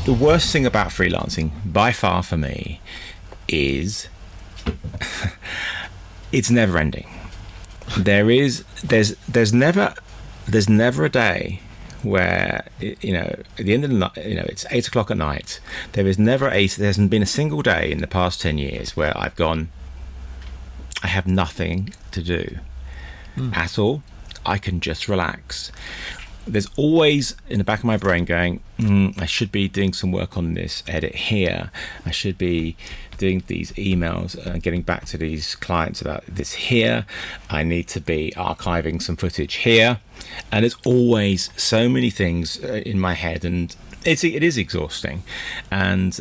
the worst thing about freelancing, by far for me, is it's never ending. There's never a day where, at the end of the night, it's 8 o'clock at night. There hasn't been a single day in the past 10 years where I've gone, I have nothing to do at all. I can just relax. There's always in the back of my brain going, I should be doing some work on this edit here. I should be doing these emails and getting back to these clients about this here. I need to be archiving some footage here. And there's always so many things in my head, and it is exhausting. And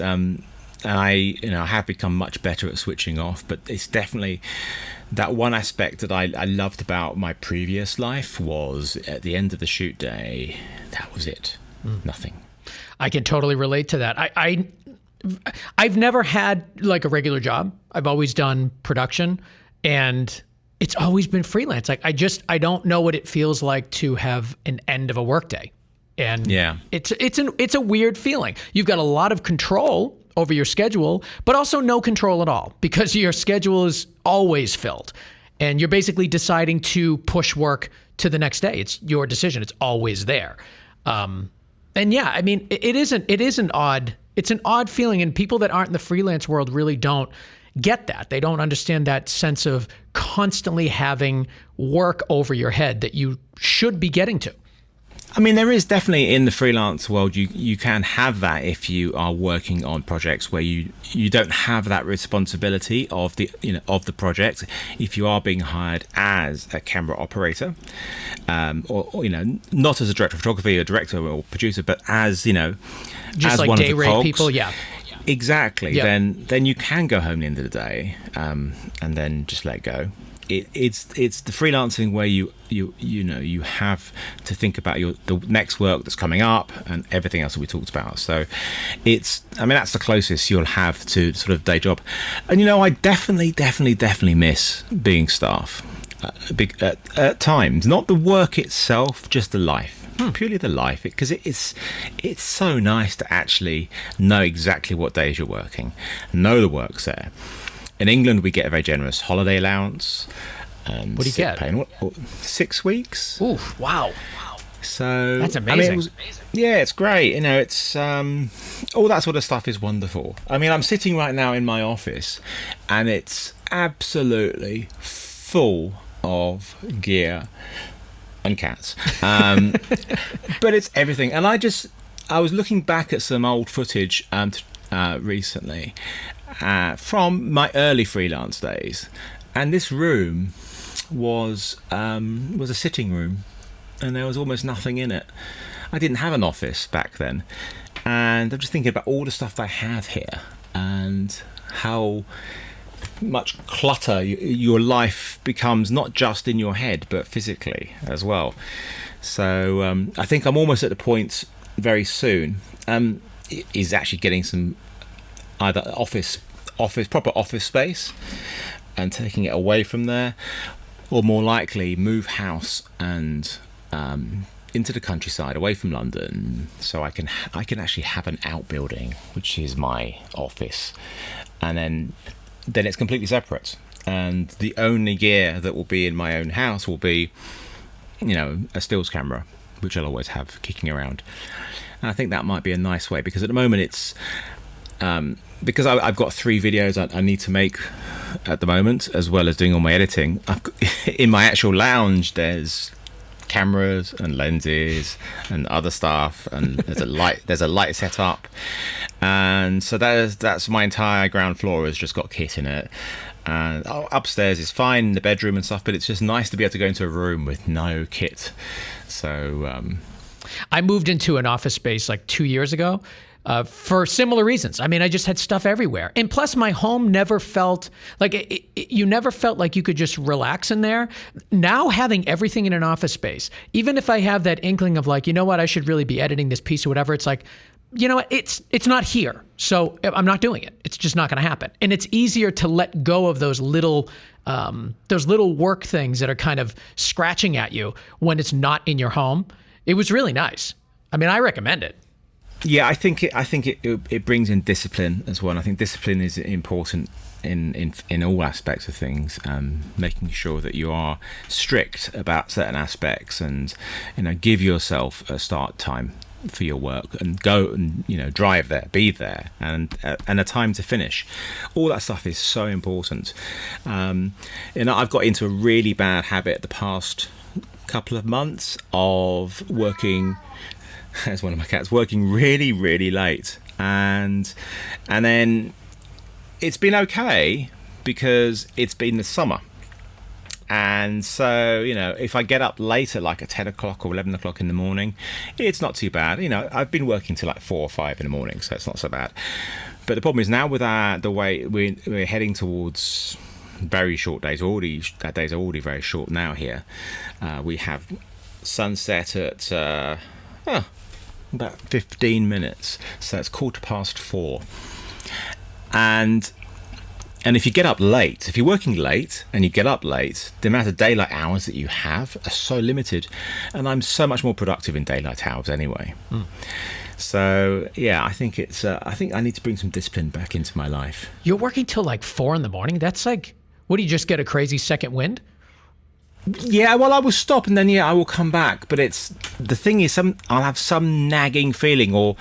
I have become much better at switching off, but it's definitely that one aspect that I loved about my previous life was at the end of the shoot day, that was it. Nothing. I can totally relate to that. I've never had like a regular job. I've always done production, and it's always been freelance. Like I don't know what it feels like to have an end of a workday. And yeah, it's a weird feeling. You've got a lot of control over your schedule, but also no control at all, because your schedule is always filled and you're basically deciding to push work to the next day. It's your decision. It's always there. And yeah, I mean, it's an odd feeling, and people that aren't in the freelance world really don't get that. They don't understand that sense of constantly having work over your head that you should be getting to. I mean, there is definitely in the freelance world, you can have that if you are working on projects where you don't have that responsibility of the project. If you are being hired as a camera operator, or not as a director of photography or director or producer, but as just as like one day of the rate cogs. people, yeah. Exactly. Yeah. Then you can go home at the end of the day, and then just let go. It's the freelancing where you have to think about the next work that's coming up and everything else that we talked about. So that's the closest you'll have to sort of day job. And I definitely miss being staff at times. Not the work itself, just the life. Purely the life, because it's so nice to actually know exactly what days you're working, know the work's there. In England, we get a very generous holiday allowance. What do you get? 6 weeks. Ooh, wow. So that's amazing. It's great. It's all that sort of stuff is wonderful. I mean, I'm sitting right now in my office, and it's absolutely full of gear and cats. But it's everything. And I was looking back at some old footage recently. From my early freelance days, and this room was a sitting room, and there was almost nothing in it. I didn't have an office back then, and I'm just thinking about all the stuff I have here and how much clutter your life becomes, not just in your head but physically as well. So I think I'm almost at the point very soon is actually getting some either proper office space and taking it away from there, or more likely move house and into the countryside away from London, so I can actually have an outbuilding which is my office, and then it's completely separate, and the only gear that will be in my own house will be a stills camera, which I'll always have kicking around. And I think that might be a nice way, because at the moment it's because I've got 3 videos I need to make at the moment, as well as doing all my editing. In my actual lounge, there's cameras and lenses and other stuff, and there's a light set up, and so that's my entire ground floor has just got kit in it. And upstairs is fine, the bedroom and stuff, but it's just nice to be able to go into a room with no kit. So I moved into an office space like 2 years ago for similar reasons. I mean, I just had stuff everywhere. And plus, my home never felt like you never felt like you could just relax in there. Now, having everything in an office space, even if I have that inkling of like, I should really be editing this piece or whatever, it's like, it's not here. So I'm not doing it. It's just not going to happen. And it's easier to let go of those little work things that are kind of scratching at you when it's not in your home. It was really nice. I mean, I recommend it. Yeah, I think it brings in discipline as well. And I think discipline is important in all aspects of things. Making sure that you are strict about certain aspects, and give yourself a start time for your work, and go and drive there, be there, and a time to finish. All that stuff is so important. I've got into a really bad habit the past couple of months of working. As one of my cats, working really, really late, and then it's been okay because it's been the summer, and so if I get up later, like at 10 o'clock or 11 o'clock in the morning, it's not too bad. I've been working till like 4 or 5 in the morning, so it's not so bad. But the problem is now with the way we're heading towards very short days. That days are already very short now here. We have sunset at about 15 minutes, so it's 4:15, and if you get up late, if you're working late and you get up late, the amount of daylight hours that you have are so limited, and I'm so much more productive in daylight hours anyway. So yeah, I think I think I need to bring some discipline back into my life. You're working till like 4 in the morning? That's like, what, do you just get a crazy second wind? Yeah, well, I will stop and then I will come back. But the thing is, I'll have some nagging feeling, or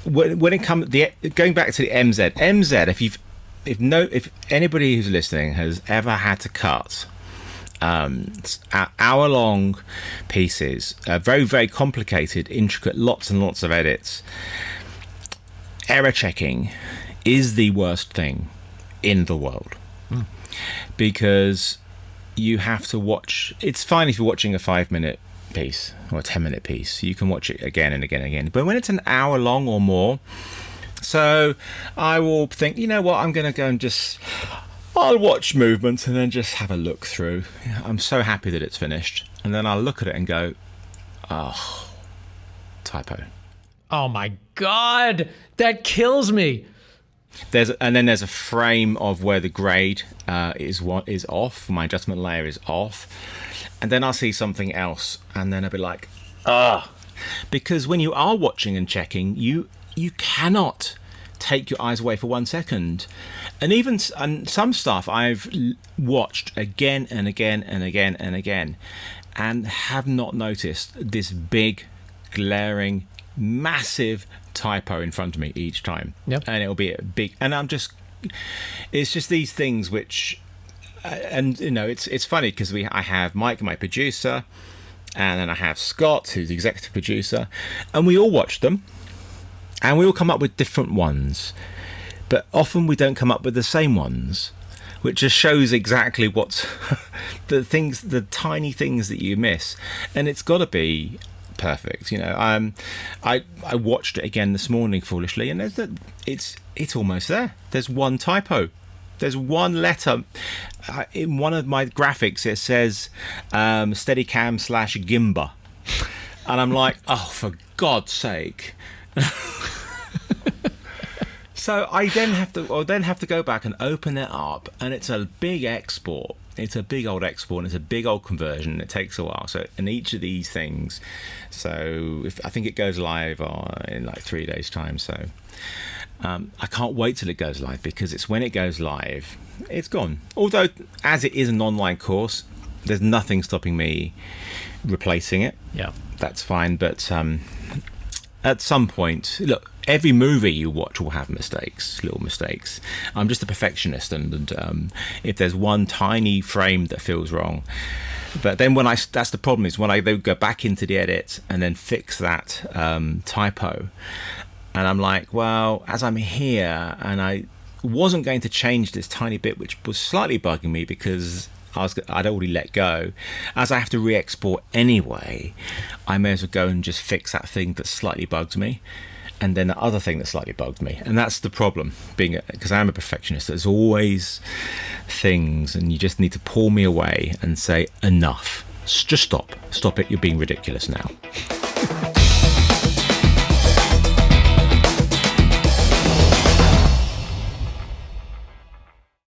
when it comes going back to the MZ. If anybody who's listening has ever had to cut hour-long pieces, very, very complicated, intricate, lots and lots of edits, error checking is the worst thing in the world, because you have to watch. It's fine if you're watching a 5-minute piece or a 10-minute piece. You can watch it again and again and again. But when it's an hour long or more, so I will think, what, I'm going to go and I'll watch movement and then just have a look through. I'm so happy that it's finished. And then I'll look at it and go, oh, typo. Oh my God, that kills me. There's a frame of where the grade is off. My adjustment layer is off, and then I'll see something else, and then I'll be like, because when you are watching and checking, you cannot take your eyes away for 1 second, and some stuff I've watched again and again and again and again, and have not noticed this big, glaring, massive typo in front of me each time. Yep. And it'll be a big, and it's just these things which, and it's funny because I have Mike, my producer, and then I have Scott, who's the executive producer, and we all watch them, and we all come up with different ones, but often we don't come up with the same ones, which just shows exactly what's the tiny things that you miss, and it's got to be perfect. I watched it again this morning foolishly, and it's almost there. There's one typo. There's one letter in one of my graphics. It says Steadicam /Gimba, and I'm like, oh, for God's sake. So I then have to go back and open it up, and it's a big export. It's a big old export, and it's a big old conversion. It takes a while. So in each of these things, so I think it goes live in like 3 days' time. So I can't wait till it goes live, because it's when it goes live, it's gone. Although, as it is an online course, there's nothing stopping me replacing it. Yeah, that's fine. But at some point, look, every movie you watch will have mistakes, little mistakes. I'm just a perfectionist, and if there's one tiny frame that feels wrong, but then that's the problem, is when I go back into the edit and then fix that typo, and I'm like, well, as I'm here, and I wasn't going to change this tiny bit, which was slightly bugging me because I'd already let go. As I have to re-export anyway, I may as well go and just fix that thing that slightly bugs me, and then the other thing that slightly bugged me. And that's the problem, because I am a perfectionist. There's always things, and you just need to pull me away and say, enough. Just stop it. You're being ridiculous now.